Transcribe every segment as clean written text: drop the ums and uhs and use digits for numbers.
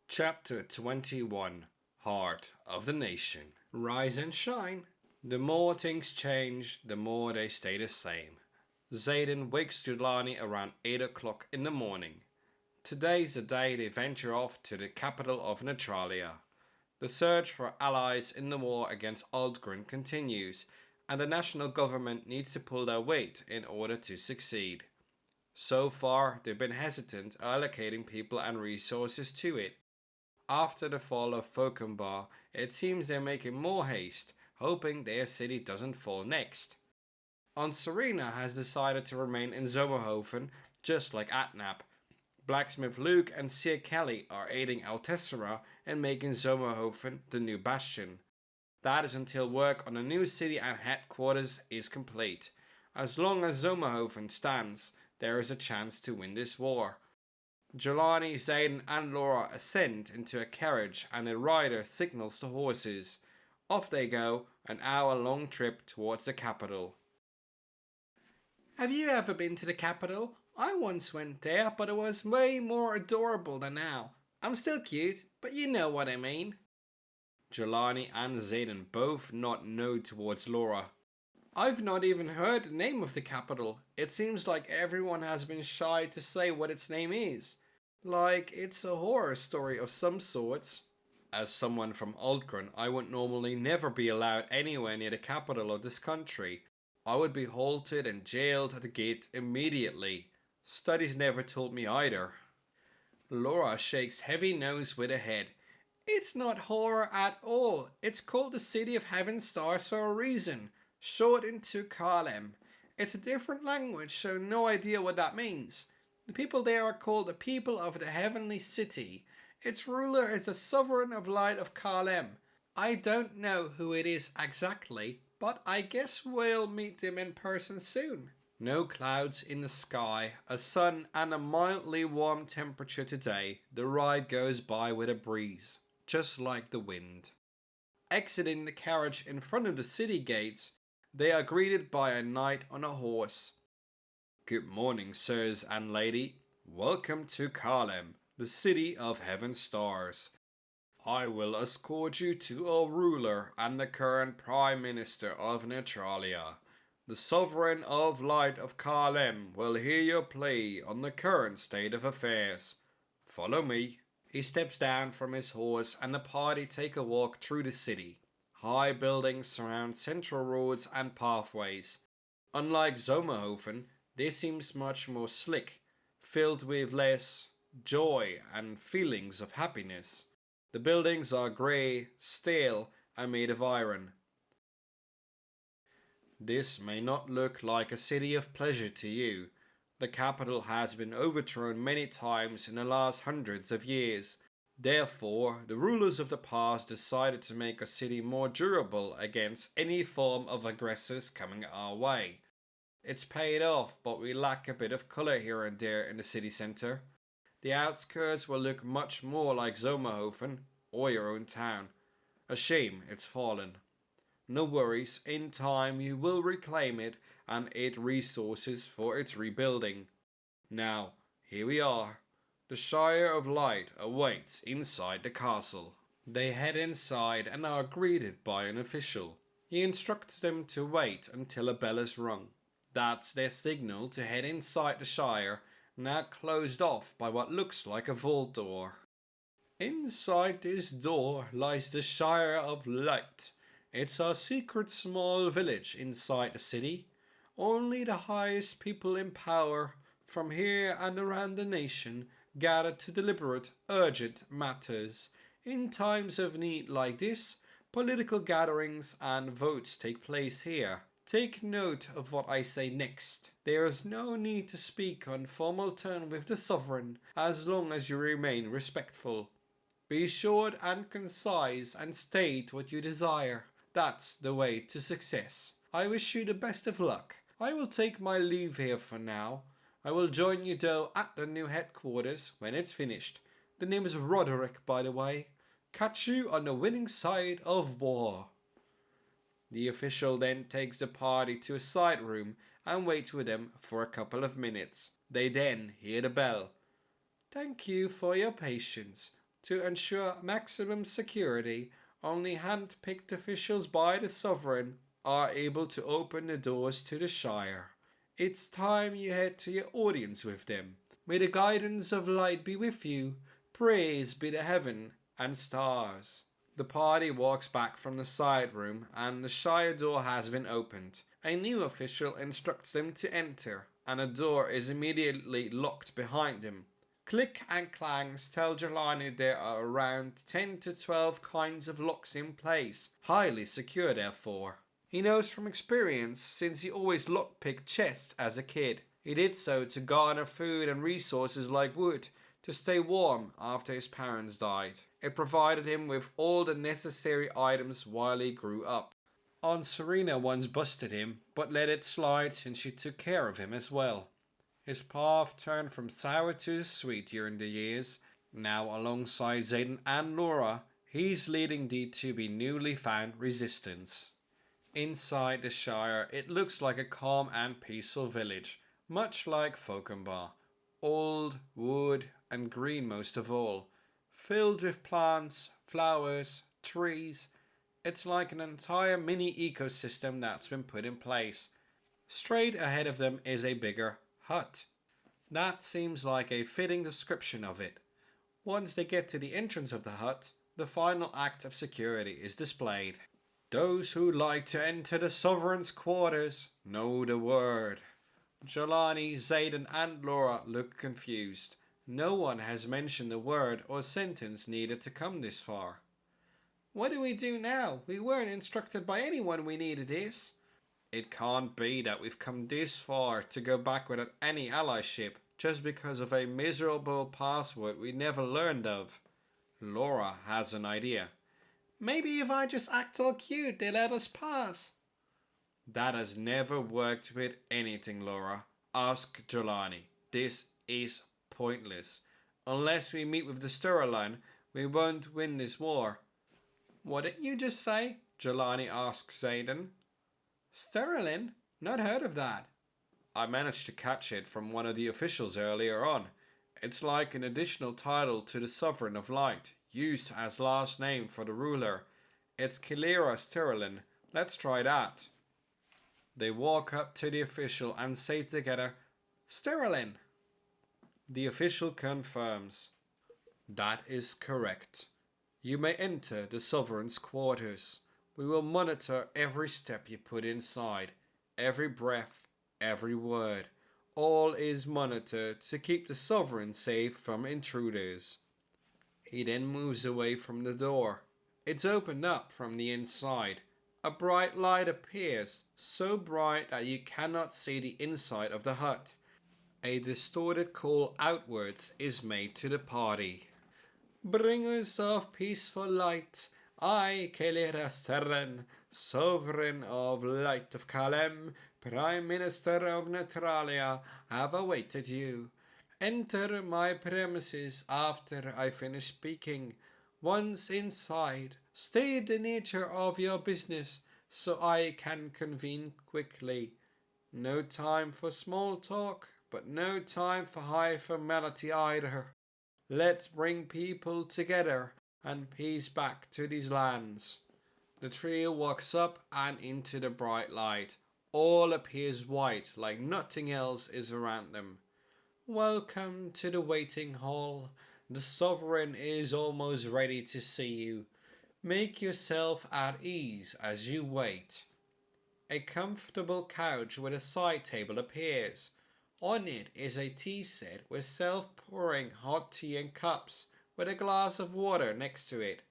Chapter 21 Heart of the Nation. Rise and shine. The more things change, the more they stay the same. Xaden wakes Jelani around 8 o'clock in the morning. Today's the day they venture off to the capital of Netralia. The search for allies in the war against Altgrön continues, and the national government needs to pull their weight in order to succeed. So far, they've been hesitant allocating people and resources to it. After the fall of Fockenbar, it seems they're making more haste, hoping their city doesn't fall next. Aunt Serena has decided to remain in Zomerhofen, just like Atnap. Blacksmith Luke and Seer Kelly are aiding Altessera in making Zomerhofen the new bastion. That is until work on the new city and headquarters is complete. As long as Zomerhofen stands, there is a chance to win this war. Jelani, Xaden and Laura ascend into a carriage and the rider signals the horses. Off they go, an hour-long trip towards the capital. Have you ever been to the capital? I once went there, but it was way more adorable than now. I'm still cute, but you know what I mean. Jelani and Xaden both nod no towards Laura. I've not even heard the name of the capital. It seems like everyone has been shy to say what its name is. Like it's a horror story of some sorts. As someone from Altgrön, I would normally never be allowed anywhere near the capital of this country. I would be halted and jailed at the gate immediately. Studies never told me either. Laura shakes heavy nose with her head. It's not horror at all. It's called the City of Heaven Stars for a reason. Shortened to Caelhem. It's a different language, so no idea what that means. The people there are called the people of the Heavenly City. Its ruler is the Sovereign of Light of Caelhem. I don't know who it is exactly, but I guess we'll meet him in person soon. No clouds in the sky, a sun and a mildly warm temperature today. The ride goes by with a breeze, just like the wind. Exiting the carriage in front of the city gates, they are greeted by a knight on a horse. Good morning, sirs and lady. Welcome to Caelhem, the city of heaven stars. I will escort you to our ruler and the current Prime Minister of Netralia. The Sovereign of Light of Caelhem will hear your plea on the current state of affairs. Follow me. He steps down from his horse and the party take a walk through the city. High buildings surround central roads and pathways. Unlike Zomerhofen, this seems much more slick, filled with less joy and feelings of happiness. The buildings are grey, stale, and made of iron. This may not look like a city of pleasure to you. The capital has been overthrown many times in the last hundreds of years. Therefore, the rulers of the past decided to make a city more durable against any form of aggressors coming our way. It's paid off, but we lack a bit of colour here and there in the city centre. The outskirts will look much more like Zomerhofen or your own town. A shame it's fallen. No worries, in time you will reclaim it and aid resources for its rebuilding. Now, here we are. The Shire of Light awaits inside the castle. They head inside and are greeted by an official. He instructs them to wait until a bell is rung. That's their signal to head inside the Shire, now closed off by what looks like a vault door. Inside this door lies the Shire of Light. It's a secret small village inside the city. Only the highest people in power from here and around the nation gather to deliberate urgent matters. In times of need like this, political gatherings and votes take place here. Take note of what I say next. There is no need to speak on formal terms with the sovereign as long as you remain respectful. Be short and concise and state what you desire. That's the way to success. I wish you the best of luck. I will take my leave here for now. I will join you though at the new headquarters when it's finished. The name is Roderick, by the way. Catch you on the winning side of war. The official then takes the party to a side room and waits with them for a couple of minutes. They then hear the bell. Thank you for your patience. To ensure maximum security, only hand-picked officials by the Sovereign are able to open the doors to the Shire. It's time you head to your audience with them. May the guidance of light be with you. Praise be to heaven and stars. The party walks back from the side room and the Shire door has been opened. A new official instructs them to enter and a door is immediately locked behind him. Click and clangs tell Jelani there are around 10 to 12 kinds of locks in place, highly secure therefore. He knows from experience since he always lockpicked chests as a kid. He did so to garner food and resources like wood to stay warm after his parents died. It provided him with all the necessary items while he grew up. Aunt Serena once busted him, but let it slide since she took care of him as well. His path turned from sour to sweet during the years. Now alongside Zayden and Laura, he's leading the to-be newly found resistance. Inside the Shire, it looks like a calm and peaceful village, much like Fockenbar. Old, wood and green most of all, filled with plants, flowers, trees. It's like an entire mini ecosystem that's been put in place. Straight ahead of them is a bigger hut. That seems like a fitting description of it. Once they get to the entrance of the hut, the final act of security is displayed. Those who like to enter the Sovereign's quarters know the word. Jelani, Zayden and Laura look confused. No one has mentioned the word or sentence needed to come this far. What do we do now? We weren't instructed by anyone we needed this. It can't be that we've come this far to go back without any allyship just because of a miserable password we never learned of. Laura has an idea. Maybe if I just act all cute, they let us pass. That has never worked with anything, Laura. Ask Jelani. This is pointless. Unless we meet with the Sterling, we won't win this war. What did you just say? Jelani asks Zayden. Sterling? Not heard of that. I managed to catch it from one of the officials earlier on. It's like an additional title to the Sovereign of Light, used as last name for the ruler. It's Kilira Sterling. Let's try that. They walk up to the official and say together, Sterling. The official confirms. That is correct. You may enter the Sovereign's quarters. We will monitor every step you put inside, every breath, every word. All is monitored to keep the Sovereign safe from intruders. He then moves away from the door. It's opened up from the inside. A bright light appears, so bright that you cannot see the inside of the hut. A distorted call outwards is made to the party. Bringers of peaceful light, I, Caelhem, Sovereign of Light of Caelhem, Prime Minister of Netralia, have awaited you. Enter my premises after I finish speaking. Once inside, state the nature of your business so I can convene quickly. No time for small talk, but no time for high formality either. Let's bring people together and peace back to these lands. The trio walks up and into the bright light. All appears white, like nothing else is around them. Welcome to the waiting hall. The Sovereign is almost ready to see you. Make yourself at ease as you wait. A comfortable couch with a side table appears. On it is a tea set with self-pouring hot tea and cups, with a glass of water next to it.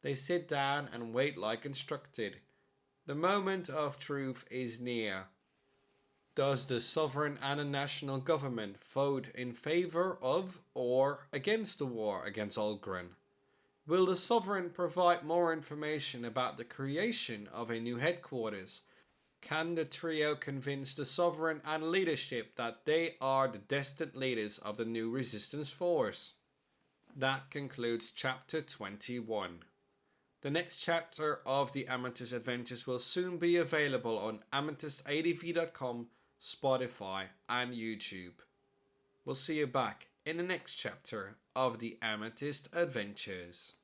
They sit down and wait like instructed. The moment of truth is near. Does the Sovereign and the national government vote in favour of or against the war against Altgrön? Will the Sovereign provide more information about the creation of a new headquarters? Can the trio convince the Sovereign and leadership that they are the destined leaders of the new resistance force? That concludes chapter 21. The next chapter of the Amethyst Adventures will soon be available on AmethystADV.com, Spotify and YouTube. We'll see you back in the next chapter of the Amethyst Adventures.